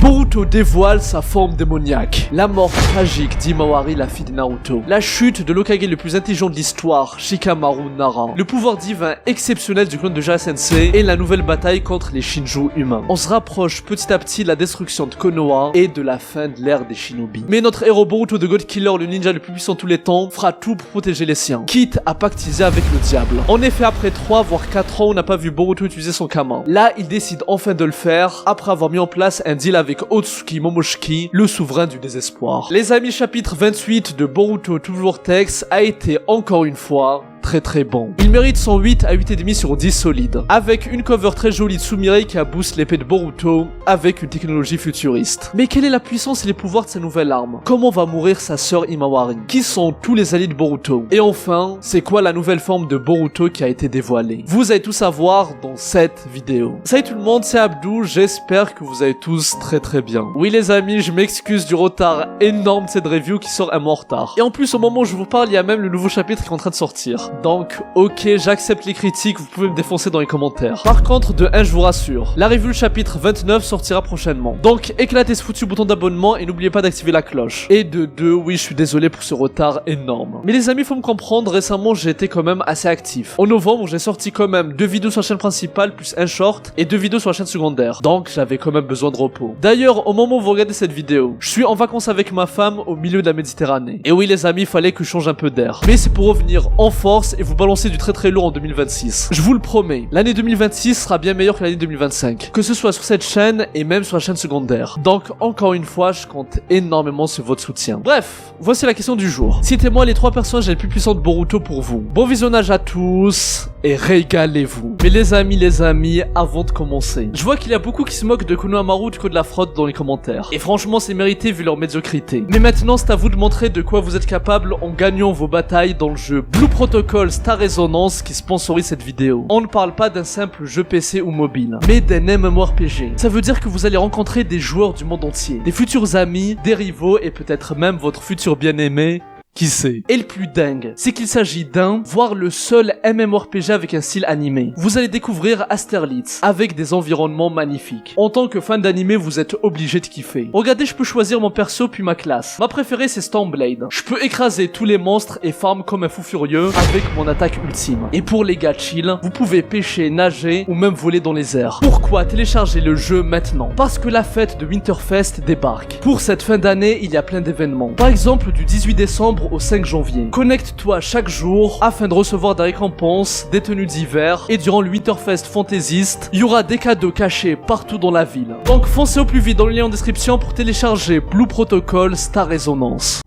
Boruto dévoile sa forme démoniaque. La mort tragique d'Himawari, la fille de Naruto. La chute de l'Hokage le plus intelligent de l'histoire, Shikamaru Nara. Le pouvoir divin exceptionnel du clone de Jiraiya Sensei et la nouvelle bataille contre les Shinju humains. On se rapproche petit à petit de la destruction de Konoha et de la fin de l'ère des shinobi. Mais notre héros Boruto de God Killer, le ninja le plus puissant de tous les temps, fera tout pour protéger les siens, quitte à pactiser avec le diable. En effet, après 3 voire 4 ans, on n'a pas vu Boruto utiliser son Kama. Là, il décide enfin de le faire, après avoir mis en place un deal avec Otsuki Momoshiki, le souverain du désespoir. Les amis, chapitre 28 de Boruto To Vortex a été encore une fois très bon. Il mérite son 8 à 8,5 sur 10 solide, avec une cover très jolie de Sumire qui a boost l'épée de Boruto avec une technologie futuriste. Mais quelle est la puissance et les pouvoirs de sa nouvelle arme? Comment va mourir sa sœur Himawari? Qui sont tous les alliés de Boruto? Et enfin, c'est quoi la nouvelle forme de Boruto qui a été dévoilée? Vous allez tout savoir dans cette vidéo. Salut tout le monde, c'est Abdou, j'espère que vous allez tous très bien. Oui les amis, je m'excuse du retard énorme de cette review qui sort un mois en retard. Et en plus au moment où je vous parle, il y a même le nouveau chapitre qui est en train de sortir. Donc, ok, j'accepte les critiques, vous pouvez me défoncer dans les commentaires. Par contre, de 1, je vous rassure, la review chapitre 29 sortira prochainement. Donc, éclatez ce foutu bouton d'abonnement et n'oubliez pas d'activer la cloche. Et de 2, oui, je suis désolé pour ce retard énorme. Mais les amis, faut me comprendre, récemment, j'ai été quand même assez actif. En novembre, j'ai sorti quand même 2 vidéos sur la chaîne principale, plus un short, et 2 vidéos sur la chaîne secondaire. Donc, j'avais quand même besoin de repos. D'ailleurs, au moment où vous regardez cette vidéo, je suis en vacances avec ma femme au milieu de la Méditerranée. Et oui, les amis, il fallait que je change un peu d'air. Mais c'est pour revenir en force et vous balancer du très lourd en 2026. Je vous le promets, l'année 2026 sera bien meilleure que l'année 2025. Que ce soit sur cette chaîne et même sur la chaîne secondaire. Donc, encore une fois, je compte énormément sur votre soutien. Bref, voici la question du jour. Citez-moi les 3 personnages les plus puissants de Boruto pour vous. Bon visionnage à tous et régalez-vous. Mais les amis, avant de commencer, je vois qu'il y a beaucoup qui se moquent de Konohamaru du coup de la fraude dans les commentaires. Et franchement, c'est mérité vu leur médiocrité. Mais maintenant, c'est à vous de montrer de quoi vous êtes capable en gagnant vos batailles dans le jeu Blue Protocol Star Resonance qui sponsorise cette vidéo. On ne parle pas d'un simple jeu PC ou mobile, mais d'un MMORPG. Ça veut dire que vous allez rencontrer des joueurs du monde entier, des futurs amis, des rivaux et peut-être même votre futur bien-aimé. Qui sait? Et le plus dingue, c'est qu'il s'agit d'un, voire le seul MMORPG avec un style animé. Vous allez découvrir Asterlitz, avec des environnements magnifiques. En tant que fan d'animé, vous êtes obligé de kiffer. Regardez, je peux choisir mon perso puis ma classe. Ma préférée c'est Stormblade. Je peux écraser tous les monstres et farm comme un fou furieux avec mon attaque ultime. Et pour les gars chill, vous pouvez pêcher, nager ou même voler dans les airs. Pourquoi télécharger le jeu maintenant? Parce que la fête de Winterfest débarque. Pour cette fin d'année, il y a plein d'événements. Par exemple, du 18 décembre au 5 janvier. Connecte-toi chaque jour afin de recevoir des récompenses, des tenues d'hiver et durant le Winterfest Fantaisiste, il y aura des cadeaux cachés partout dans la ville. Donc foncez au plus vite dans le lien en description pour télécharger Blue Protocol Star Resonance.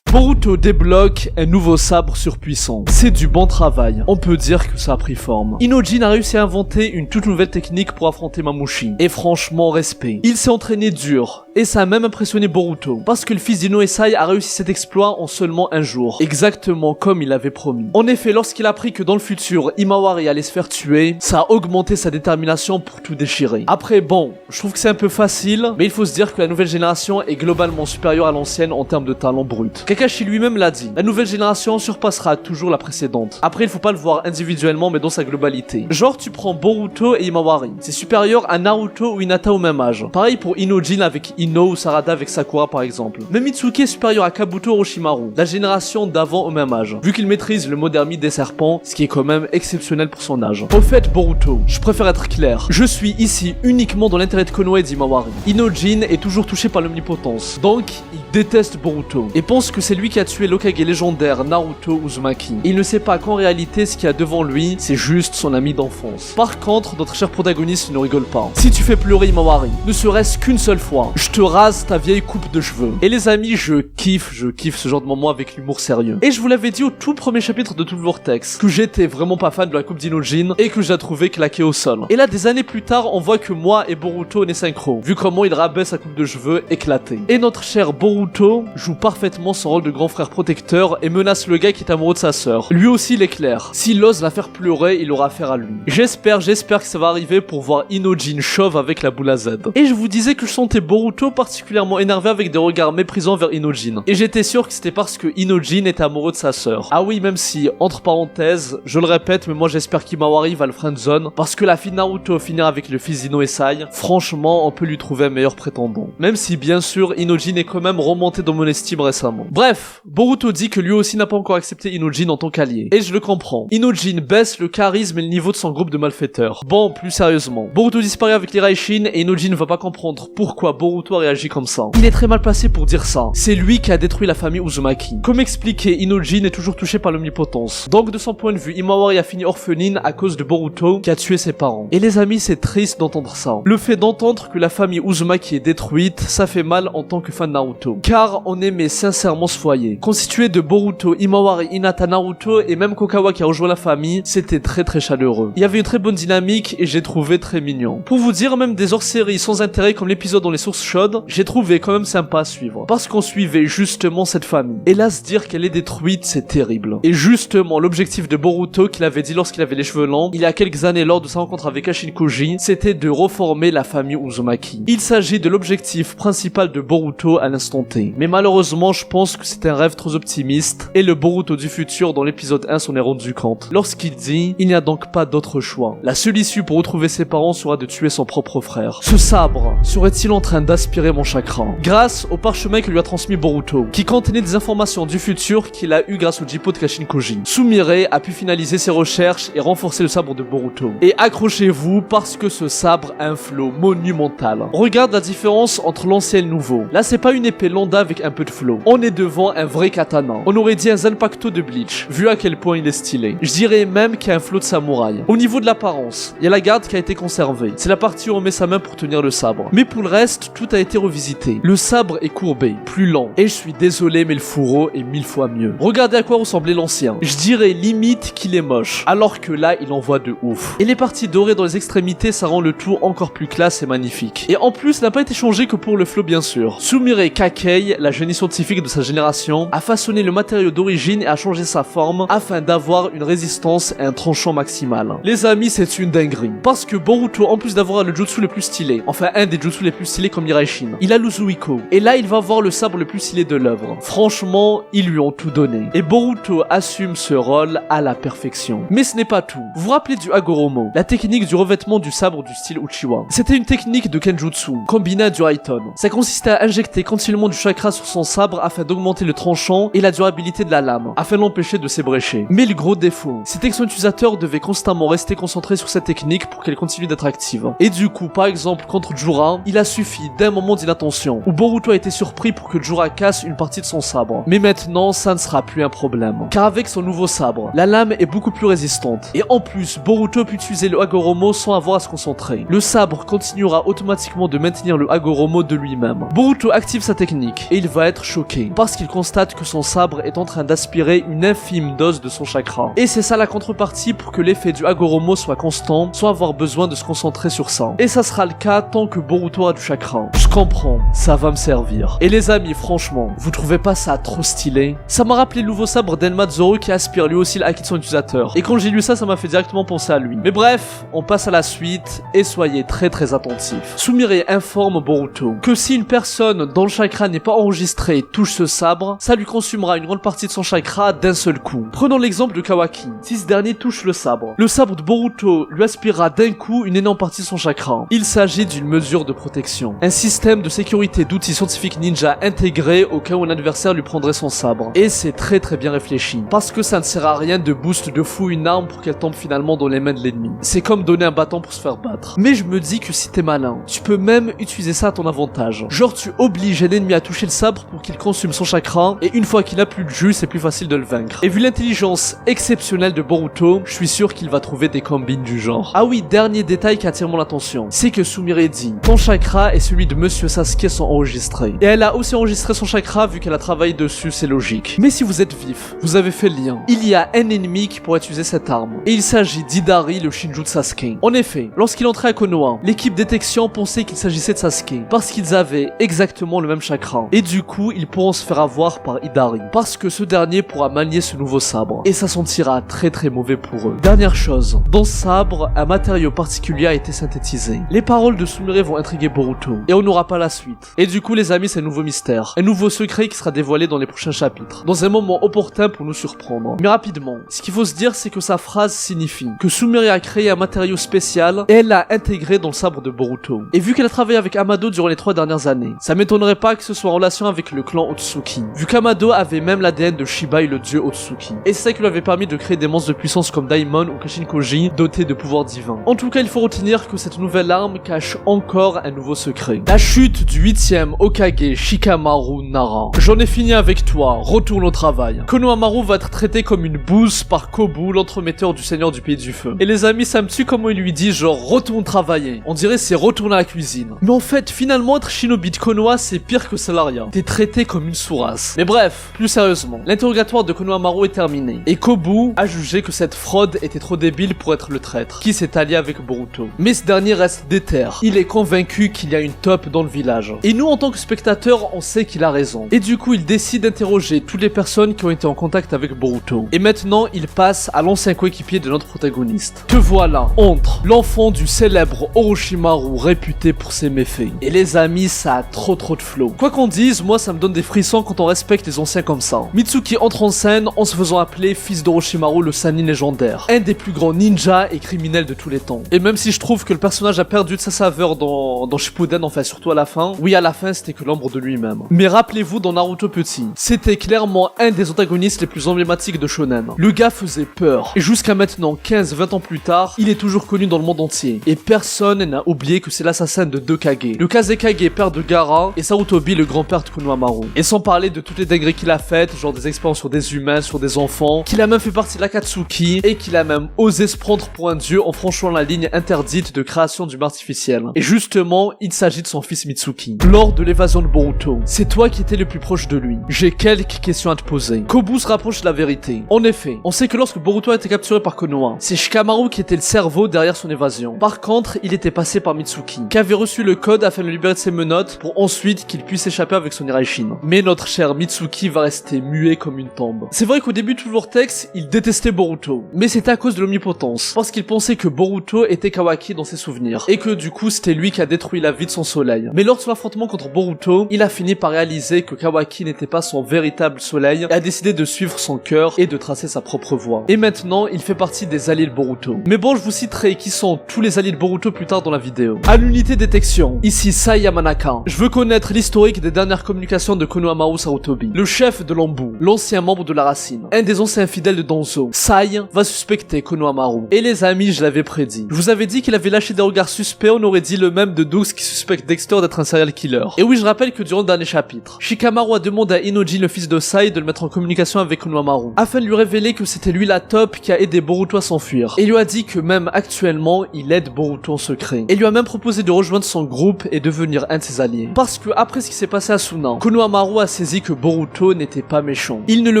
Boruto débloque un nouveau sabre surpuissant. C'est du bon travail. On peut dire que ça a pris forme. Inojin a réussi à inventer une toute nouvelle technique pour affronter Mamushi. Et franchement, respect. Il s'est entraîné dur. Et ça a même impressionné Boruto. Parce que le fils d'Ino Esai a réussi cet exploit en seulement un jour. Exactement comme il avait promis. En effet, lorsqu'il a appris que dans le futur, Himawari allait se faire tuer, ça a augmenté sa détermination pour tout déchirer. Après, bon, je trouve que c'est un peu facile, mais il faut se dire que la nouvelle génération est globalement supérieure à l'ancienne en termes de talent brut. Kakashi lui-même l'a dit, la nouvelle génération surpassera toujours la précédente. Après, il faut pas le voir individuellement, mais dans sa globalité. Genre, tu prends Boruto et Himawari. C'est supérieur à Naruto ou Hinata au même âge. Pareil pour Inojin avec Ino ou Sarada avec Sakura par exemple. Même Mitsuki est supérieur à Kabuto ou Orochimaru, la génération d'avant au même âge. Vu qu'il maîtrise le mode ermite des serpents, ce qui est quand même exceptionnel pour son âge. Au fait, Boruto, je préfère être clair. Je suis ici uniquement dans l'intérêt de Konoha et d'Himawari. Inojin est toujours touché par l'omnipotence. Donc, il déteste Boruto. Et pense que c'est lui qui a tué l'Hokage légendaire Naruto Uzumaki. Il ne sait pas qu'en réalité, ce qu'il y a devant lui, c'est juste son ami d'enfance. Par contre, notre cher protagoniste ne rigole pas. Si tu fais pleurer Himawari, ne serait-ce qu'une seule fois, je te rase ta vieille coupe de cheveux. Et les amis, je kiffe ce genre de moment avec l'humour sérieux. Et je vous l'avais dit au tout premier chapitre de To Vortex, que j'étais vraiment pas fan de la coupe d'Inojin et que je la trouvais claquée au sol. Et là, des années plus tard, on voit que moi et Boruto on est synchro, vu comment il rabaisse sa coupe de cheveux éclatée. Et notre cher Boruto joue parfaitement son rôle de grand frère protecteur et menace le gars qui est amoureux de sa sœur. Lui aussi il est clair. S'il ose la faire pleurer, il aura affaire à lui. J'espère que ça va arriver pour voir Inojin chauve avec la boule à Z. Et je vous disais que je sentais Boruto Boruto particulièrement énervé avec des regards méprisants vers Inojin. Et j'étais sûr que c'était parce que Inojin était amoureux de sa sœur. Ah oui, même si, entre parenthèses, je le répète, mais moi j'espère qu'Himawari va le friendzone, parce que la fille de Naruto finir avec le fils d'Ino Esai, franchement, on peut lui trouver un meilleur prétendant. Même si, bien sûr, Inojin est quand même remonté dans mon estime récemment. Bref, Boruto dit que lui aussi n'a pas encore accepté Inojin en tant qu'allié. Et je le comprends. Inojin baisse le charisme et le niveau de son groupe de malfaiteurs. Bon, plus sérieusement, Boruto disparaît avec les Raishin et Inojin ne va pas comprendre pourquoi Boruto a réagi comme ça. Il est très mal placé pour dire ça. C'est lui qui a détruit la famille Uzumaki. Comme expliqué, Inojin est toujours touché par l'omnipotence. Donc de son point de vue, Himawari a fini orpheline à cause de Boruto qui a tué ses parents. Et les amis, c'est triste d'entendre ça. Le fait d'entendre que la famille Uzumaki est détruite, ça fait mal en tant que fan de Naruto. Car on aimait sincèrement ce foyer. Constitué de Boruto, Himawari, Hinata, Naruto et même Kokawa qui a rejoint la famille, c'était très chaleureux. Il y avait une très bonne dynamique et j'ai trouvé très mignon. Pour vous dire, même des hors-séries sans intérêt comme l'épisode dans les sources chaudes, j'ai trouvé quand même sympa à suivre. Parce qu'on suivait justement cette famille. Et là, se dire qu'elle est détruite, c'est terrible. Et justement, l'objectif de Boruto, qu'il avait dit lorsqu'il avait les cheveux longs, il y a quelques années lors de sa rencontre avec Hashinkoji, c'était de reformer la famille Uzumaki. Il s'agit de l'objectif principal de Boruto à l'instant T. Mais malheureusement, je pense que c'est un rêve trop optimiste, et le Boruto du futur dans l'épisode 1 s'en est rendu compte. Lorsqu'il dit, il n'y a donc pas d'autre choix. La seule issue pour retrouver ses parents sera de tuer son propre frère. Ce sabre serait-il en train d'aspirer mon chakra? Grâce au parchemin que lui a transmis Boruto, qui contenait des informations du futur qu'il a eu grâce au Jippo de Kashinkoji. Sumire a pu finaliser ses recherches et renforcer le sabre de Boruto. Et accrochez-vous parce que ce sabre a un flow monumental. Regarde la différence entre l'ancien et le nouveau. Là, c'est pas une épée lambda avec un peu de flow. On est devant un vrai katana. On aurait dit un Zanpakuto de Bleach, vu à quel point il est stylé. Je dirais même qu'il y a un flow de samouraï. Au niveau de l'apparence, il y a la garde qui a été conservée. C'est la partie où on met sa main pour tenir le sabre. Mais pour le reste, tout a été revisité. Le sabre est courbé, plus lent. Et je suis désolé, mais le fourreau est 1000 fois mieux. Regardez à quoi ressemblait l'ancien. Je dirais limite qu'il est moche. Alors que là, il envoie de ouf. Et les parties dorées dans les extrémités, ça rend le tout encore plus classe et magnifique. Et en plus, n'a pas été changé que pour le flow bien sûr. Sumire Kakei, la génie scientifique de sa génération, a façonné le matériau d'origine et a changé sa forme afin d'avoir une résistance et un tranchant maximal. Les amis, c'est une dinguerie. Parce que Boruto, en plus d'avoir le jutsu le plus stylé, enfin un des jutsu les plus stylés comme l'Iraishin, il a l'Uzuiko. Et là, il va avoir le sabre le plus stylé de l'œuvre. Franchement, ils lui ont tout donné. Et Boruto assume ce rôle à la perfection. Mais ce n'est pas tout. Vous vous rappelez du Hagoromo, la technique du revêtement du sabre du style Uchiwa. C'était une technique de Kenjutsu, combinée à du Raiton. Ça consistait à injecter continuellement du chakra sur son sabre afin d'augmenter le tranchant et la durabilité de la lame, afin de l'empêcher de s'ébrécher. Mais le gros défaut, c'était que son utilisateur devait constamment rester concentré sur cette technique pour qu'elle continue d'être active. Et du coup, par exemple, contre Jura, il a suffi d'un moment d'inattention, où Boruto a été surpris pour que Jura casse une partie de son sabre. Mais maintenant, ça ne sera plus un problème. Car avec son nouveau sabre, la lame est beaucoup plus résistante. Et en plus, Boruto peut utiliser le Hagoromo sans avoir à se concentrer. Le sabre continuera automatiquement de maintenir le Hagoromo de lui-même. Boruto active sa technique, et il va être choqué, parce qu'il constate que son sabre est en train d'aspirer une infime dose de son chakra. Et c'est ça la contrepartie pour que l'effet du Hagoromo soit constant, sans avoir besoin de se concentrer sur ça. Et ça sera le cas tant que Boruto a du chakra. Je comprends, ça va me servir. Et les amis, franchement, vous trouvez pas ça trop stylé? Ça m'a rappelé le nouveau sabre d'Enma Zoro qui aspire lui aussi le haki de son utilisateur. Et quand j'ai lu ça, ça m'a fait directement penser à lui. Mais bref, on passe à la suite, et soyez très attentifs. Sumire informe Boruto que si une personne dont le chakra n'est pas enregistré touche ce sabre, ça lui consumera une grande partie de son chakra d'un seul coup. Prenons l'exemple de Kawaki. Si ce dernier touche le sabre de Boruto lui aspirera d'un coup une énorme partie de son chakra. Il s'agit d'une mesure de protection. Un système de sécurité d'outils scientifiques ninja intégré au cas où un adversaire lui prendrait son sabre. Et c'est très bien réfléchi. Parce que ça ne sert à rien de boost de fou une arme pour qu'elle tombe finalement dans les mains de l'ennemi. C'est comme donner un bâton pour se faire battre. Mais je me dis que si t'es malin, tu peux même utiliser ça à ton avantage. Genre tu obliges un ennemi à toucher le sabre pour qu'il consume son chakra, et une fois qu'il a plus de jus, c'est plus facile de le vaincre. Et vu l'intelligence exceptionnelle de Boruto, je suis sûr qu'il va trouver des combines du genre. Ah oui, dernier détail qui attire mon attention, c'est que Sumire dit, ton chakra et celui de Monsieur Sasuke sont enregistrés. Et elle a aussi enregistré son chakra vu qu'elle a travaillé dessus, c'est logique. Mais si vous êtes vif, vous avez fait le lien. Il y a un ennemi qui pourrait utiliser cette arme. Et il s'agit d'Hidari, le Shinju de Sasuke. En effet, lorsqu'il entrait à Konoha, l'équipe détection pensait qu'il s'agissait de Sasuke, parce qu'ils avaient exactement le même chakra. Et du coup, ils pourront se faire avoir par Hidari, parce que ce dernier pourra manier ce nouveau sabre. Et ça sentira très mauvais pour eux. Dernière chose, dans ce sabre, un matériau particulier a été synthétisé. Les paroles de Sumire vont intriguer Boruto. Et on n'aura pas la suite. Et du coup les amis, c'est un nouveau mystère, un nouveau secret qui sera dévoilé dans les prochains chapitres, dans un moment opportun pour nous surprendre. Mais rapidement, ce qu'il faut se dire, c'est que sa phrase signifie que Sumire a créé un matériau spécial et elle l'a intégré dans le sabre de Boruto. Et vu qu'elle a travaillé avec Amado durant les 3 dernières années, ça m'étonnerait pas que ce soit en relation avec le clan Otsutsuki, vu qu'Amado avait même l'ADN de Shibai, le dieu Otsutsuki. Et c'est ça qui lui avait permis de créer des monstres de puissance comme Daimon ou Kashinkoji, dotés de pouvoirs divins. En tout cas, il faut retenir que cette nouvelle arme cache encore un nouveau secret. La chute du 8e Hokage Shikamaru Nara. J'en ai fini avec toi, retourne au travail. Konohamaru va être traité comme une bouse par Kobu, l'entremetteur du seigneur du pays du feu. Et les amis, ça me tue comment il lui dit genre retourne travailler. On dirait c'est retourne à la cuisine. Mais en fait, finalement, être shinobi de Konoha, c'est pire que Salaria. T'es traité comme une sourasse. Mais bref, plus sérieusement, l'interrogatoire de Konohamaru est terminé. Et Kobu a jugé que cette fraude était trop débile pour être le traître, qui s'est allié avec Boruto. Mais ce dernier reste déter. Il est convaincu qu'il y a une taupe dans le village. Et nous, en tant que spectateurs, on sait qu'il a raison. Et du coup, il décide d'interroger toutes les personnes qui ont été en contact avec Boruto. Et maintenant, il passe à l'ancien coéquipier de notre protagoniste. Te voilà, entre l'enfant du célèbre Orochimaru réputé pour ses méfaits. Et les amis, ça a trop de flow. Quoi qu'on dise, moi ça me donne des frissons quand on respecte les anciens comme ça. Mitsuki entre en scène en se faisant appeler fils d'Orochimaru le Sannin légendaire, un des plus grands ninjas et criminels de tous les temps. Et même si je trouve que le personnage a perdu de sa saveur dans Shippuden, enfin surtout à la fin, oui à la fin c'était que l'ombre de lui-même. Mais rappelez-vous dans Naruto petit, c'était clairement un des antagonistes les plus emblématiques de Shonen. Le gars faisait peur, et jusqu'à maintenant 15-20 ans plus tard, il est toujours connu dans le monde entier. Et personne n'a oublié que c'est l'assassin de 2 Kage. Le Kazekage père de Gaara et Sarutobi le grand-père de Konohamaru. Et sans parler de toutes les dingueries qu'il a faites, genre des expériences sur des humains, sur des enfants, qu'il a même fait partie de l'Akatsuki et qu'il a même osé se prendre pour un dieu en franchissant la ligne interdite de création d'humains artificiels. Et justement, il s'agit de son fils Mitsuki. Lors de l'évasion de Boruto, c'est toi qui étais le plus proche de lui. J'ai quelques questions à te poser. Kobu se rapproche de la vérité. En effet, on sait que lorsque Boruto a été capturé par Konoha, c'est Shikamaru qui était le cerveau derrière son évasion. Par contre, il était passé par Mitsuki, qui avait reçu le code afin de le libérer de ses menottes pour ensuite qu'il puisse échapper avec son Iraishin. Mais notre cher Mitsuki va rester muet comme une tombe. C'est vrai qu'au début de tout le vortex, il détestait Boruto, mais c'était à cause de l'omnipotence, parce qu'il pensait que Boruto était Kawaki dans ses souvenirs, et que du coup c'était lui qui a détruit la vie de son soleil. Mais lors de son affrontement contre Boruto, il a fini par réaliser que Kawaki n'était pas son véritable soleil, et a décidé de suivre son cœur et de tracer sa propre voie. Et maintenant, il fait partie des alliés de Boruto. Mais bon, je vous citerai qui sont tous les alliés de Boruto plus tard dans la vidéo. À l'unité détection, ici Sai Yamanaka. Je veux connaître l'historique des dernières communications de Konohamaru Sarutobi, le chef de l'Ambu, l'ancien membre de la Racine, un des anciens fidèles de Danzo. Sai va suspecter Konohamaru. Et les amis, je l'avais prédit. Je vous avais dit qu'il avait lâché des regards suspects, on aurait dit le même de Dux qui suspecte Dexter d'être un serial killer. Et oui, je rappelle que durant le dernier chapitre, Shikamaru a demandé à Inoji, le fils de Sai, de le mettre en communication avec Konohamaru, afin de lui révéler que c'était lui la taupe qui a aidé Boruto à s'enfuir. Et il lui a dit que même actuellement, il aide Boruto en secret. Et lui a même proposé de rejoindre son groupe et devenir un de ses alliés. Parce que après ce qui s'est passé à Suna, Konohamaru a saisi que Boruto n'était pas méchant. Il ne le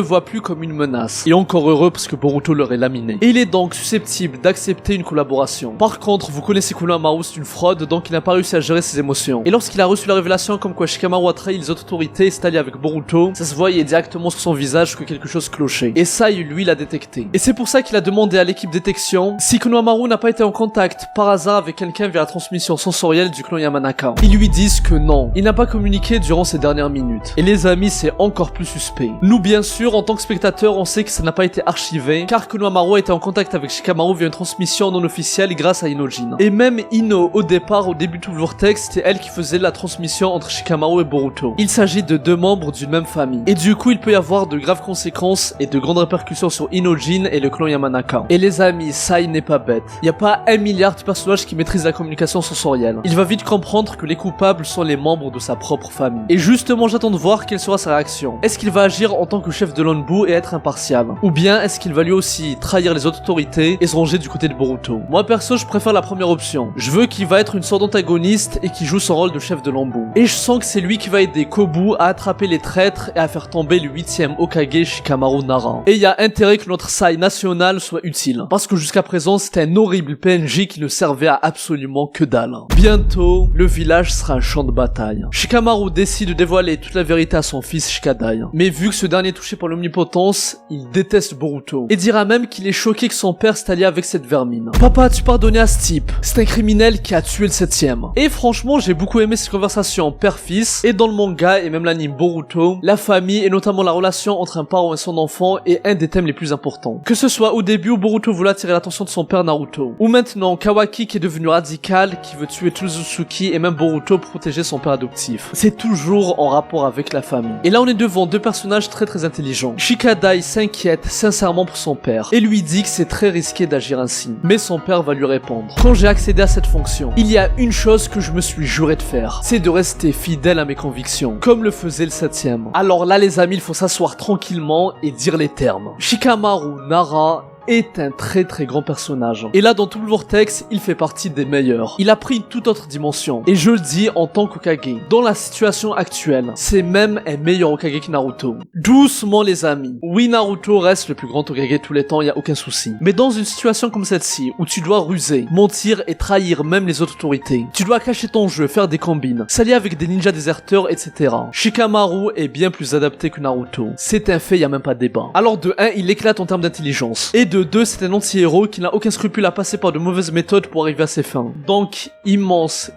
voit plus comme une menace. Et encore heureux parce que Boruto l'aurait laminé. Et il est donc susceptible d'accepter une collaboration. Par contre, vous connaissez Konohamaru, c'est une fraude, donc il n'a pas réussi à gérer ses émotions. Et lorsqu'il a reçu la révélation comme quoi Shikamaru a trahi les autorités et s'est allié avec Boruto, ça se voyait directement sur son visage que quelque chose clochait. Et ça, lui, l'a détecté. Et c'est pour ça qu'il a demandé à l'équipe détection si Konohamaru n'a pas été en contact par hasard avec quelqu'un via la transmission sensorielle du clan Yamanaka. Ils lui disent que non, il n'a pas communiqué durant ces dernières minutes. Et les amis, c'est encore plus suspect. Nous, bien sûr, en tant que spectateurs, on sait que ça n'a pas été archivé, car Konohamaru a été en contact avec Shikamaru via une transmission non officielle grâce à Inojin. Et même Ino, au début de tout le vortex, c'était elle qui faisait la transmission entre Shikamaru et Boruto. Il s'agit de 2 membres d'une même famille. Et du coup, il peut y avoir de graves conséquences et de grandes répercussions sur Inojin et le clan Yamanaka. Et les amis, Sai n'est pas bête. Il n'y a pas 1 milliard de personnages qui maîtrisent la communication sensorielle. Il va vite comprendre que les coupables sont les membres de sa propre famille. Et justement, j'attends de voir quelle sera sa réaction. Est-ce qu'il va agir en tant que chef de l'Anbu et être impartial? Ou bien est-ce qu'il va lui aussi trahir les autorités et se ranger du côté de Boruto? Moi perso, je préfère la première option. Je veux qu'il va être une sorte d'antagoniste et qu'il joue son rôle de chef de l'Anbu. Et je sens que c'est lui qui va aider Kobu à attraper les traîtres et à faire tomber le 8e Hokage Shikamaru Nara. Et il y a intérêt que notre Sai national soit utile. Parce que jusqu'à présent, c'était un horrible PNJ qui ne servait à absolument que dalle. Bientôt, le village sera un champ de bataille. Shikamaru décide de dévoiler toute la vérité à son fils Shikadai. Mais vu que ce dernier est touché par l'omnipotence, il déteste Boruto. Et dira même qu'il est choqué que son père s'est allié avec cette vermine. Papa, tu pardonnes à ce type. C'est un criminel qui a tué le 7e. Et franchement, j'ai j'ai beaucoup aimé ces conversations père-fils, et dans le manga et même l'anime Boruto, la famille et notamment la relation entre un parent et son enfant est un des thèmes les plus importants. Que ce soit au début où Boruto voulait attirer l'attention de son père Naruto, ou maintenant Kawaki qui est devenu radical, qui veut tuer Tsuzuki et même Boruto pour protéger son père adoptif. C'est toujours en rapport avec la famille. Et là on est devant deux personnages très intelligents. Shikadai s'inquiète sincèrement pour son père, et lui dit que c'est très risqué d'agir ainsi. Mais son père va lui répondre: quand j'ai accédé à cette fonction, il y a une chose que je me suis juré de faire, c'est de rester fidèle à mes convictions, comme le faisait le 7ème. Alors là les amis, il faut s'asseoir tranquillement et dire les termes. Shikamaru Nara est un très grand personnage. Et là, dans tout le vortex, il fait partie des meilleurs. Il a pris une toute autre dimension. Et je le dis en tant qu'Hokage. Dans la situation actuelle, c'est même un meilleur Hokage que Naruto. Doucement les amis. Oui, Naruto reste le plus grand Hokage de tous les temps, y a aucun souci. Mais dans une situation comme celle-ci, où tu dois ruser, mentir et trahir même les autorités, tu dois cacher ton jeu, faire des combines, s'allier avec des ninjas déserteurs, etc. Shikamaru est bien plus adapté que Naruto. C'est un fait, y a même pas de débat. Alors de 1, il éclate en termes d'intelligence. Et de 2, c'est un anti-héros qui n'a aucun scrupule à passer par de mauvaises méthodes pour arriver à ses fins. Donc, immense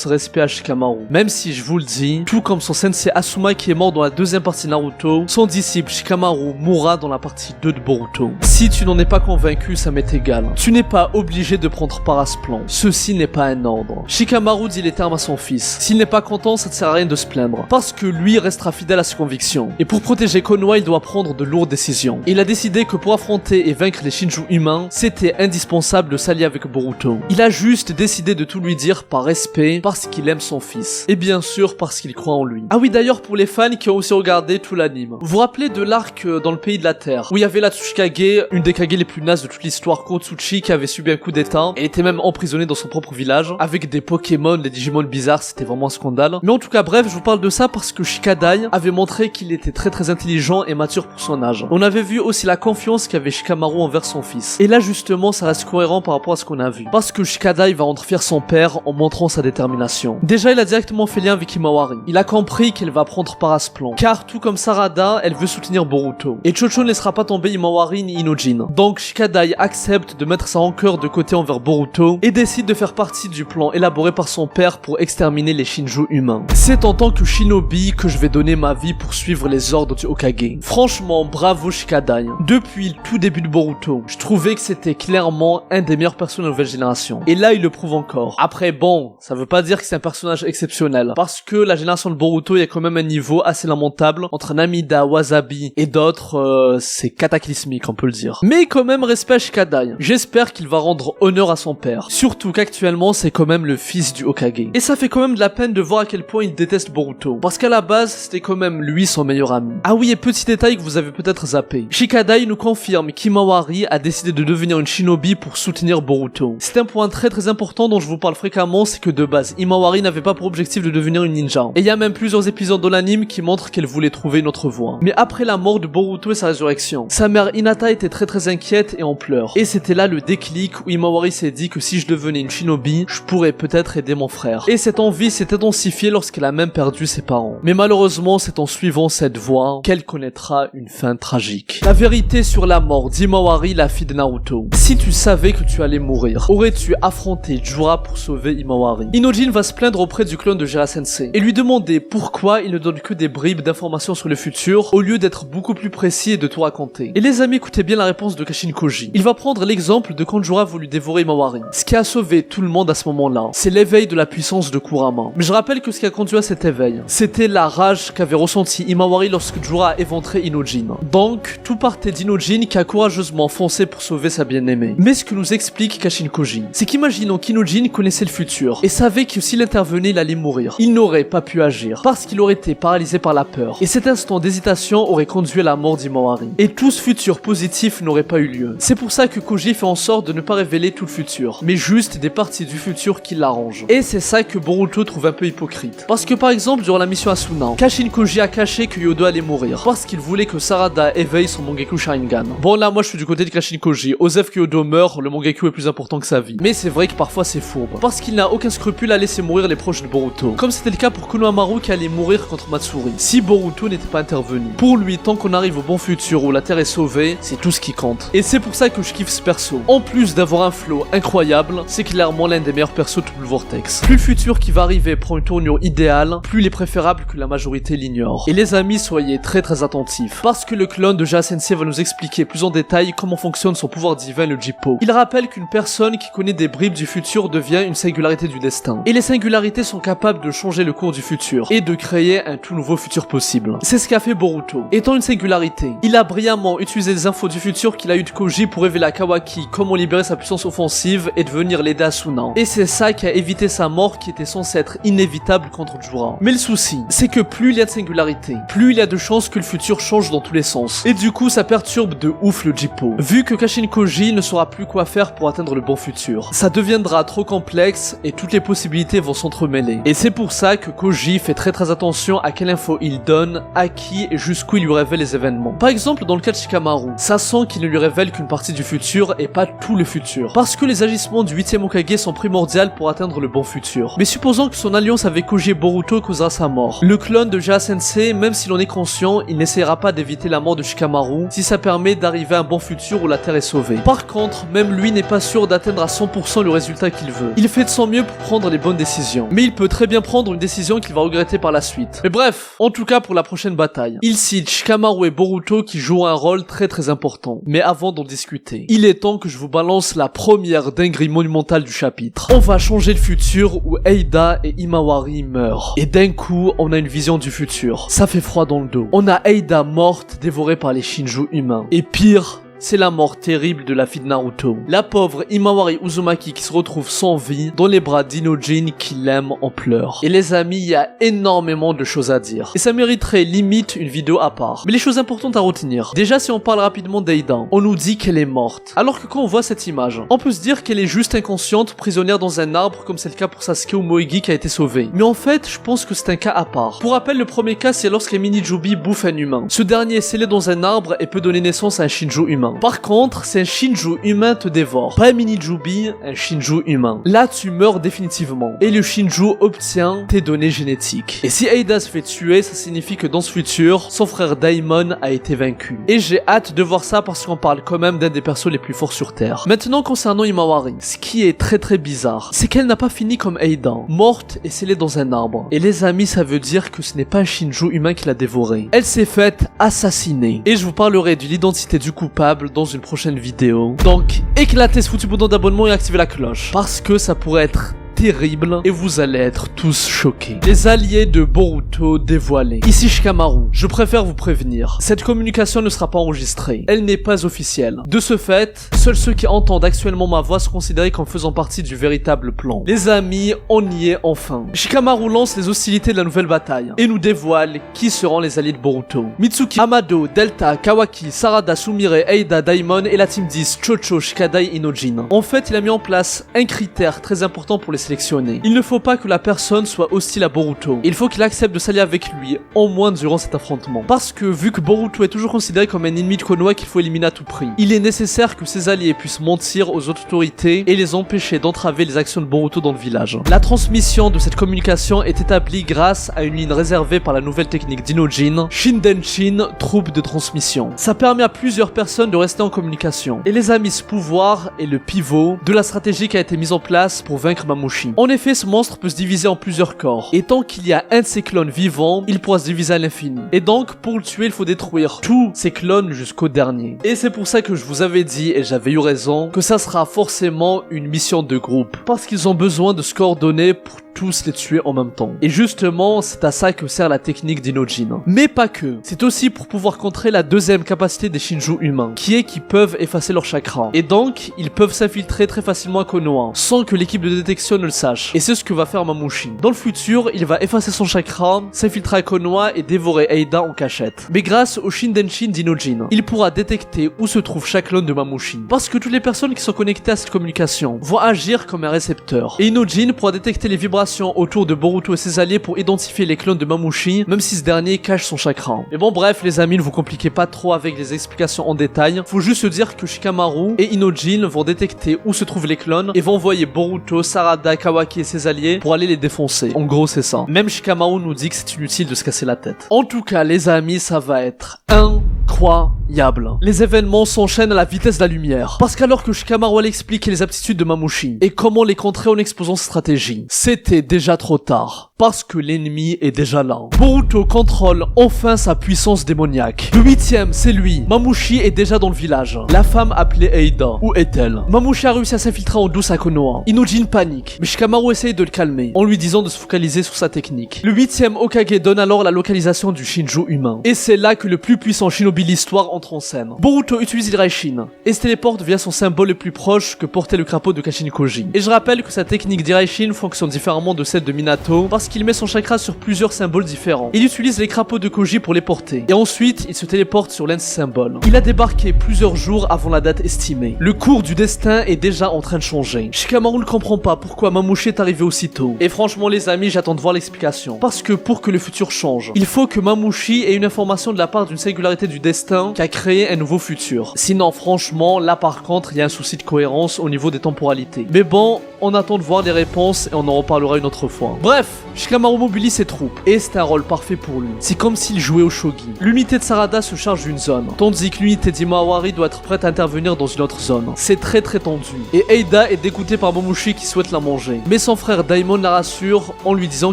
respect à Shikamaru. Même si je vous le dis, tout comme son sensei Asuma qui est mort dans la deuxième partie de Naruto, son disciple Shikamaru mourra dans la partie 2 de Boruto. Si tu n'en es pas convaincu, ça m'est égal. Tu n'es pas obligé de prendre part à ce plan. Ceci n'est pas un ordre. Shikamaru dit les termes à son fils. S'il n'est pas content, ça ne sert à rien de se plaindre. Parce que lui restera fidèle à ses convictions. Et pour protéger Konoha, il doit prendre de lourdes décisions. Il a décidé que pour affronter et vaincre les Shinju humains, c'était indispensable de s'allier avec Boruto. Il a juste décidé de tout lui dire par respect, parce qu'il aime son fils. Et bien sûr, parce qu'il croit en lui. Ah oui, d'ailleurs, pour les fans qui ont aussi regardé tout l'anime, vous vous rappelez de l'arc dans le pays de la Terre, où il y avait la Tsuchikage, une des Kage les plus nazes de toute l'histoire, Kurotsuchi, qui avait subi un coup d'état, et était même emprisonnée dans son propre village, avec des Pokémon, des Digimon bizarres, c'était vraiment un scandale. Mais en tout cas, bref, je vous parle de ça parce que Shikadai avait montré qu'il était très intelligent et mature pour son âge. On avait vu aussi la confiance qu'avait Shikamaru envers son fils. Et là justement ça reste cohérent par rapport à ce qu'on a vu. Parce que Shikadai va rendre fier son père en montrant sa détermination. Déjà il a directement fait lien avec Himawari. Il a compris qu'elle va prendre part à ce plan. Car tout comme Sarada, elle veut soutenir Boruto. Et Chocho ne laissera pas tomber Himawari ni Inojin. Donc Shikadai accepte de mettre sa rancœur de côté envers Boruto et décide de faire partie du plan élaboré par son père pour exterminer les Shinju humains. C'est en tant que shinobi que je vais donner ma vie pour suivre les ordres du Hokage. Franchement bravo Shikadai. Depuis le tout début de Boruto, je trouvais que c'était clairement un des meilleurs personnages de la nouvelle génération. Et là, il le prouve encore. Après, bon, ça veut pas dire que c'est un personnage exceptionnel. Parce que la génération de Boruto, il y a quand même un niveau assez lamentable. Entre Namida, Wasabi et d'autres, c'est cataclysmique, on peut le dire. Mais quand même, respect à Shikadai. J'espère qu'il va rendre honneur à son père. Surtout qu'actuellement, c'est quand même le fils du Hokage. Et ça fait quand même de la peine de voir à quel point il déteste Boruto. Parce qu'à la base, c'était quand même lui son meilleur ami. Ah oui, et petit détail que vous avez peut-être zappé. Shikadai nous confirme qu'Himawari a décidé de devenir une shinobi pour soutenir Boruto. C'est un point très important dont je vous parle fréquemment, c'est que de base, Himawari n'avait pas pour objectif de devenir une ninja. Et il y a même plusieurs épisodes dans l'anime qui montrent qu'elle voulait trouver une autre voie. Mais après la mort de Boruto et sa résurrection, sa mère Hinata était très inquiète et en pleurs. Et c'était là le déclic où Himawari s'est dit que si je devenais une shinobi, je pourrais peut-être aider mon frère. Et cette envie s'est intensifiée lorsqu'elle a même perdu ses parents. Mais malheureusement, c'est en suivant cette voie qu'elle connaîtra une fin tragique. La vérité sur la mort d'Himawari, la fille de Naruto. Si tu savais que tu allais mourir, aurais-tu affronté Jura pour sauver Himawari? Inojin va se plaindre auprès du clone de Jiraiya Sensei et lui demander pourquoi il ne donne que des bribes d'informations sur le futur au lieu d'être beaucoup plus précis et de tout raconter. Et les amis, écoutez bien la réponse de Kashin Koji. Il va prendre l'exemple de quand Jura voulu dévorer Himawari. Ce qui a sauvé tout le monde à ce moment-là, c'est l'éveil de la puissance de Kurama. Mais je rappelle que ce qui a conduit à cet éveil, c'était la rage qu'avait ressenti Himawari lorsque Jura a éventré Inojin. Donc, tout partait d'Inojin qui a courageusement foncé pour sauver sa bien-aimée. Mais ce que nous explique Kashin Koji, c'est qu'imaginons qu'Inojin connaissait le futur et savait que s'il intervenait, il allait mourir. Il n'aurait pas pu agir parce qu'il aurait été paralysé par la peur. Et cet instant d'hésitation aurait conduit à la mort d'Himawari. Et tout ce futur positif n'aurait pas eu lieu. C'est pour ça que Koji fait en sorte de ne pas révéler tout le futur, mais juste des parties du futur qui l'arrangent. Et c'est ça que Boruto trouve un peu hypocrite. Parce que par exemple, durant la mission Asuna, Kashin Koji a caché que Yodo allait mourir parce qu'il voulait que Sarada éveille son Mangekyou Sharingan. Bon là, moi je suis du côté côté de Kashin Koji. Osef Kyodo meurt, le Mangekyo est plus important que sa vie. Mais c'est vrai que parfois c'est fourbe, parce qu'il n'a aucun scrupule à laisser mourir les proches de Boruto. Comme c'était le cas pour Konohamaru qui allait mourir contre Matsuri, si Boruto n'était pas intervenu. Pour lui, tant qu'on arrive au bon futur où la Terre est sauvée, c'est tout ce qui compte. Et c'est pour ça que je kiffe ce perso. En plus d'avoir un flow incroyable, c'est clairement l'un des meilleurs persos de tout le Vortex. Plus le futur qui va arriver prend une tournure idéale, plus il est préférable que la majorité l'ignore. Et les amis, soyez très attentifs, parce que le clone de Jaa Sensei va nous expliquer plus en détail comment fonctionne son pouvoir divin, le Jippo. Il rappelle qu'une personne qui connaît des bribes du futur devient une singularité du destin. Et les singularités sont capables de changer le cours du futur, et de créer un tout nouveau futur possible. C'est ce qu'a fait Boruto. Étant une singularité, il a brillamment utilisé les infos du futur qu'il a eu de Koji pour révéler à Kawaki comment libérer sa puissance offensive et devenir l'aider à Asuna. Et c'est ça qui a évité sa mort qui était censée être inévitable contre Jura. Mais le souci, c'est que plus il y a de singularité, plus il y a de chances que le futur change dans tous les sens. Et du coup, ça perturbe de ouf le Jippo. Vu que Kashin Koji ne saura plus quoi faire pour atteindre le bon futur, ça deviendra trop complexe et toutes les possibilités vont s'entremêler. Et c'est pour ça que Koji fait très attention à quelle info il donne, à qui et jusqu'où il lui révèle les événements. Par exemple, dans le cas de Shikamaru, ça sent qu'il ne lui révèle qu'une partie du futur et pas tout le futur. Parce que les agissements du 8ème Hokage sont primordiaux pour atteindre le bon futur. Mais supposons que son alliance avec Koji et Boruto causera sa mort. Le clone de Jaa Sensei, même s'il en est conscient, il n'essaiera pas d'éviter la mort de Shikamaru si ça permet d'arriver à un bon futur où la Terre est sauvée. Par contre, même lui n'est pas sûr d'atteindre à 100% le résultat qu'il veut. Il fait de son mieux pour prendre les bonnes décisions. Mais il peut très bien prendre une décision qu'il va regretter par la suite. Mais bref, en tout cas pour la prochaine bataille. Il cite Shikamaru et Boruto qui jouent un rôle très important. Mais avant d'en discuter, il est temps que je vous balance la première dinguerie monumentale du chapitre. On va changer le futur où Eida et Imawari meurent. Et d'un coup, on a une vision du futur. Ça fait froid dans le dos. On a Eida morte, dévorée par les Shinju humains. Et pire, c'est la mort terrible de la fille de Naruto. La pauvre Imawari Uzumaki qui se retrouve sans vie dans les bras d'Inojin qui l'aime en pleurs. Et les amis, il y a énormément de choses à dire. Et ça mériterait limite une vidéo à part. Mais les choses importantes à retenir. Déjà, si on parle rapidement d'Eida, on nous dit qu'elle est morte. Alors que quand on voit cette image, on peut se dire qu'elle est juste inconsciente, prisonnière dans un arbre comme c'est le cas pour Sasuke ou Moegi qui a été sauvé. Mais en fait, je pense que c'est un cas à part. Pour rappel, le premier cas, c'est lorsque Minijubi bouffe un humain. Ce dernier est scellé dans un arbre et peut donner naissance à un Shinju humain. Par contre, si un Shinju humain te dévore, pas un Minijubi, un Shinju humain, là tu meurs définitivement. Et le Shinju obtient tes données génétiques. Et si Eida se fait tuer, ça signifie que dans ce futur, son frère Daimon a été vaincu. Et j'ai hâte de voir ça parce qu'on parle quand même d'un des persos les plus forts sur Terre. Maintenant concernant Imawari, ce qui est très bizarre, c'est qu'elle n'a pas fini comme Eida, morte et scellée dans un arbre. Et les amis, ça veut dire que ce n'est pas un Shinju humain qui l'a dévorée. Elle s'est faite assassiner. Et je vous parlerai de l'identité du coupable dans une prochaine vidéo. Donc, éclatez ce foutu bouton d'abonnement et activez la cloche. Parce que ça pourrait être terrible et vous allez être tous choqués. Les alliés de Boruto dévoilés. Ici Shikamaru, je préfère vous prévenir. Cette communication ne sera pas enregistrée. Elle n'est pas officielle. De ce fait, seuls ceux qui entendent actuellement ma voix sont considérés comme faisant partie du véritable plan. Les amis, on y est enfin. Shikamaru lance les hostilités de la nouvelle bataille et nous dévoile qui seront les alliés de Boruto. Mitsuki, Amado, Delta, Kawaki, Sarada, Sumire, Eida, Daimon et la team 10, Chocho, Shikadai, Inojin. En fait, il a mis en place un critère très important pour les sélectionner. Il ne faut pas que la personne soit hostile à Boruto. Il faut qu'il accepte de s'allier avec lui, au moins durant cet affrontement. Parce que vu que Boruto est toujours considéré comme un ennemi de Konoha qu'il faut éliminer à tout prix, il est nécessaire que ses alliés puissent mentir aux autorités et les empêcher d'entraver les actions de Boruto dans le village. La transmission de cette communication est établie grâce à une ligne réservée par la nouvelle technique d'Inojin, Shindenshin, troupe de transmission. Ça permet à plusieurs personnes de rester en communication. Et les amis, ce pouvoir est le pivot de la stratégie qui a été mise en place pour vaincre Mamushi. En effet, ce monstre peut se diviser en plusieurs corps. Et tant qu'il y a un de ses clones vivants, il pourra se diviser à l'infini. Et donc, pour le tuer, il faut détruire tous ses clones jusqu'au dernier. Et c'est pour ça que je vous avais dit, et j'avais eu raison, que ça sera forcément une mission de groupe. Parce qu'ils ont besoin de se coordonner pour tous les tuer en même temps. Et justement, c'est à ça que sert la technique d'Inojin. Mais pas que. C'est aussi pour pouvoir contrer la deuxième capacité des Shinju humains, qui est qu'ils peuvent effacer leur chakra. Et donc, ils peuvent s'infiltrer très facilement à Konoha, sans que l'équipe de détection ne le sache. Et c'est ce que va faire Mamushi. Dans le futur, il va effacer son chakra, s'infiltrer à Konoha et dévorer Eida en cachette. Mais grâce au Shindenshin d'Inojin, il pourra détecter où se trouve chaque clone de Mamushi. Parce que toutes les personnes qui sont connectées à cette communication vont agir comme un récepteur. Et Inojin pourra détecter les vibrations informations autour de Boruto et ses alliés pour identifier les clones de Mamushi, même si ce dernier cache son chakra. Mais bon bref les amis, ne vous compliquez pas trop avec les explications en détail, faut juste se dire que Shikamaru et Inojin vont détecter où se trouvent les clones et vont envoyer Boruto, Sarada, Kawaki et ses alliés pour aller les défoncer. En gros c'est ça. Même Shikamaru nous dit que c'est inutile de se casser la tête. En tout cas les amis, ça va être incroyable. Les événements s'enchaînent à la vitesse de la lumière. Parce qu'alors que Shikamaru allait expliquer les aptitudes de Mamushi et comment les contrer en exposant sa stratégie, c'était déjà trop tard. Parce que l'ennemi est déjà là. Boruto contrôle enfin sa puissance démoniaque. Le 8ème, c'est lui. Mamushi est déjà dans le village. La femme appelée Eida. Où est-elle? Mamushi a réussi à s'infiltrer en douce à Konoha. Inojin panique, mais Shikamaru essaye de le calmer, en lui disant de se focaliser sur sa technique. Le 8ème Hokage donne alors la localisation du Shinju humain. Et c'est là que le plus puissant shinobi de l'histoire entre en scène. Boruto utilise l'Iraishin et se téléporte via son symbole le plus proche que portait le crapaud de Kashin Koji. Et je rappelle que sa technique d'Iraishin fonctionne différemment de celle de Minato parce qu'il met son chakra sur plusieurs symboles différents. Il utilise les crapauds de Koji pour les porter. Et ensuite, il se téléporte sur l'un de ses symboles. Il a débarqué plusieurs jours avant la date estimée. Le cours du destin est déjà en train de changer. Shikamaru ne comprend pas pourquoi Mamushi est arrivé aussitôt. Et franchement les amis, j'attends de voir l'explication. Parce que pour que le futur change, il faut que Mamushi ait une information de la part d'une singularité du destin qui a créé un nouveau futur. Sinon franchement, là par contre, il y a un souci de cohérence au niveau des temporalités. Mais bon, on attend de voir les réponses et on en reparlera une autre fois. Bref, Shikamaru mobilise ses troupes et c'est un rôle parfait pour lui. C'est comme s'il jouait au shogi. L'unité de Sarada se charge d'une zone, tandis que l'unité d'Imawari doit être prête à intervenir dans une autre zone. C'est très tendu. Et Eida est dégoûtée par Mamushi qui souhaite la manger. Mais son frère Daimon la rassure en lui disant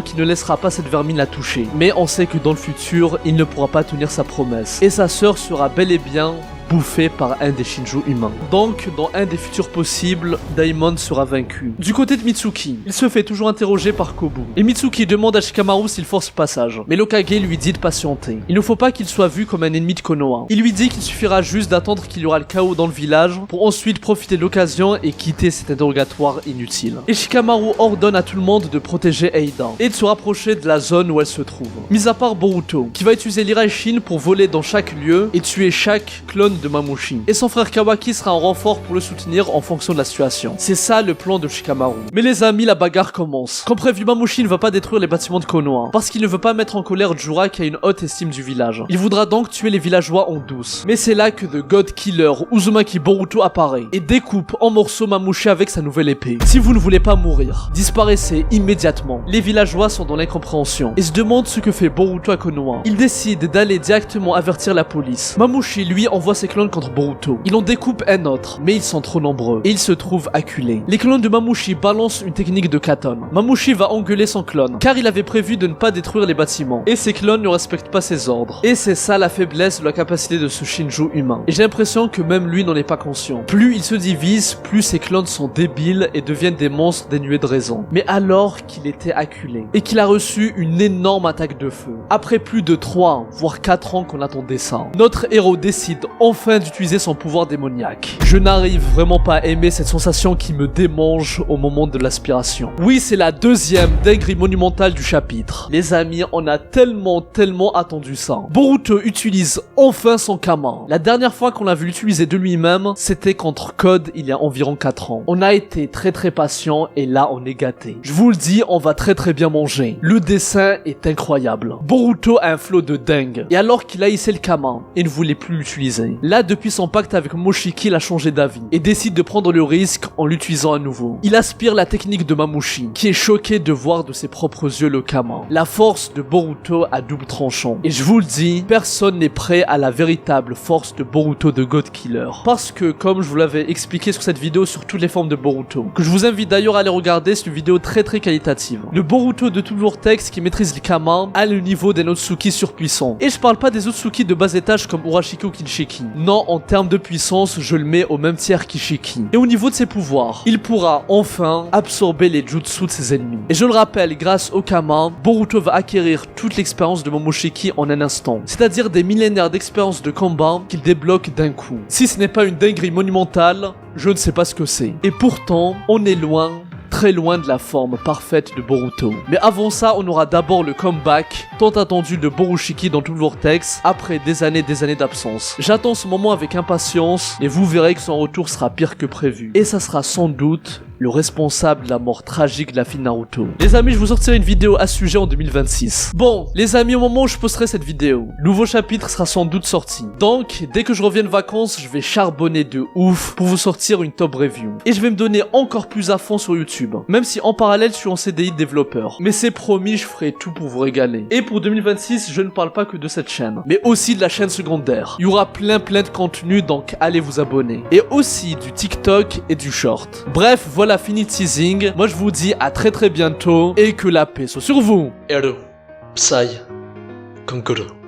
qu'il ne laissera pas cette vermine la toucher. Mais on sait que dans le futur, il ne pourra pas tenir sa promesse. Et sa sœur sera bel et bien bouffé par un des Shinju humains. Donc, dans un des futurs possibles, Daimon sera vaincu. Du côté de Mitsuki, il se fait toujours interroger par Kobu. Et Mitsuki demande à Shikamaru s'il force le passage. Mais l'Hokage lui dit de patienter. Il ne faut pas qu'il soit vu comme un ennemi de Konoha. Il lui dit qu'il suffira juste d'attendre qu'il y aura le chaos dans le village pour ensuite profiter de l'occasion et quitter cet interrogatoire inutile. Et Shikamaru ordonne à tout le monde de protéger Eida et de se rapprocher de la zone où elle se trouve. Mis à part Boruto, qui va utiliser l'Iraishin pour voler dans chaque lieu et tuer chaque clone de Mamushi. Et son frère Kawaki sera en renfort pour le soutenir en fonction de la situation. C'est ça le plan de Shikamaru. Mais les amis, la bagarre commence. Comme prévu, Mamushi ne va pas détruire les bâtiments de Konoha, parce qu'il ne veut pas mettre en colère Jura qui a une haute estime du village. Il voudra donc tuer les villageois en douce. Mais c'est là que The God Killer, Uzumaki Boruto apparaît, et découpe en morceaux Mamushi avec sa nouvelle épée. Si vous ne voulez pas mourir, disparaissez immédiatement. Les villageois sont dans l'incompréhension, et se demandent ce que fait Boruto à Konoha. Il décide d'aller directement avertir la police. Mamushi, lui, envoie ses clones contre Boruto. Il en découpe un autre, mais ils sont trop nombreux, et ils se trouvent acculés. Les clones de Mamushi balancent une technique de Katon. Mamushi va engueuler son clone, car il avait prévu de ne pas détruire les bâtiments, et ses clones ne respectent pas ses ordres. Et c'est ça la faiblesse de la capacité de ce Shinju humain. Et j'ai l'impression que même lui n'en est pas conscient. Plus il se divise, plus ses clones sont débiles et deviennent des monstres dénués de raison. Mais alors qu'il était acculé, et qu'il a reçu une énorme attaque de feu, après plus de 3, voire 4 ans qu'on attendait ça, notre héros décide enfin d'utiliser son pouvoir démoniaque. Je n'arrive vraiment pas à aimer cette sensation qui me démange au moment de l'aspiration. Oui, c'est la deuxième dinguerie monumentale du chapitre. Les amis, on a tellement attendu ça. Boruto utilise enfin son Kama. La dernière fois qu'on l'a vu l'utiliser de lui-même, c'était contre Code il y a environ 4 ans. On a été très patient et là on est gâté. Je vous le dis, on va très bien manger. Le dessin est incroyable. Boruto a un flow de dingue. Et alors qu'il haïssait le Kama, il ne voulait plus l'utiliser. Là, depuis son pacte avec Moshiki, il a changé d'avis et décide de prendre le risque en l'utilisant à nouveau. Il aspire la technique de Mamushi, qui est choqué de voir de ses propres yeux le Kama. La force de Boruto à double tranchant. Et je vous le dis, personne n'est prêt à la véritable force de Boruto de God Killer. Parce que, comme je vous l'avais expliqué sur cette vidéo sur toutes les formes de Boruto, que je vous invite d'ailleurs à aller regarder, c'est une vidéo très qualitative. Le Boruto de tout Vortex qui maîtrise le Kama a le niveau des Otsuki surpuissants. Et je parle pas des Otsuki de bas étage comme Urashiki ou Kinshiki. Non, en termes de puissance, je le mets au même tiers qu'Ishiki. Et au niveau de ses pouvoirs, il pourra enfin absorber les jutsu de ses ennemis. Et je le rappelle, grâce au Kama, Boruto va acquérir toute l'expérience de Momoshiki en un instant. C'est-à-dire des millénaires d'expérience de combat qu'il débloque d'un coup. Si ce n'est pas une dinguerie monumentale, je ne sais pas ce que c'est. Et pourtant, on est loin, très loin de la forme parfaite de Boruto. Mais avant ça, on aura d'abord le comeback tant attendu de Borushiki dans tout le Vortex après des années d'absence. J'attends ce moment avec impatience et vous verrez que son retour sera pire que prévu. Et ça sera sans doute le responsable de la mort tragique de la fille Naruto. Les amis, je vous sortirai une vidéo à ce sujet en 2026. Bon, les amis, au moment où je posterai cette vidéo, le nouveau chapitre sera sans doute sorti. Donc, dès que je reviens de vacances, je vais charbonner de ouf pour vous sortir une top review. Et je vais me donner encore plus à fond sur YouTube. Même si en parallèle, je suis en CDI de développeur. Mais c'est promis, je ferai tout pour vous régaler. Et pour 2026, je ne parle pas que de cette chaîne, mais aussi de la chaîne secondaire. Il y aura plein de contenu, donc allez vous abonner. Et aussi du TikTok et du short. Bref, voilà, fini de teasing. Moi, je vous dis à très bientôt et que la paix soit sur vous. Ero, Psy, Conqueror.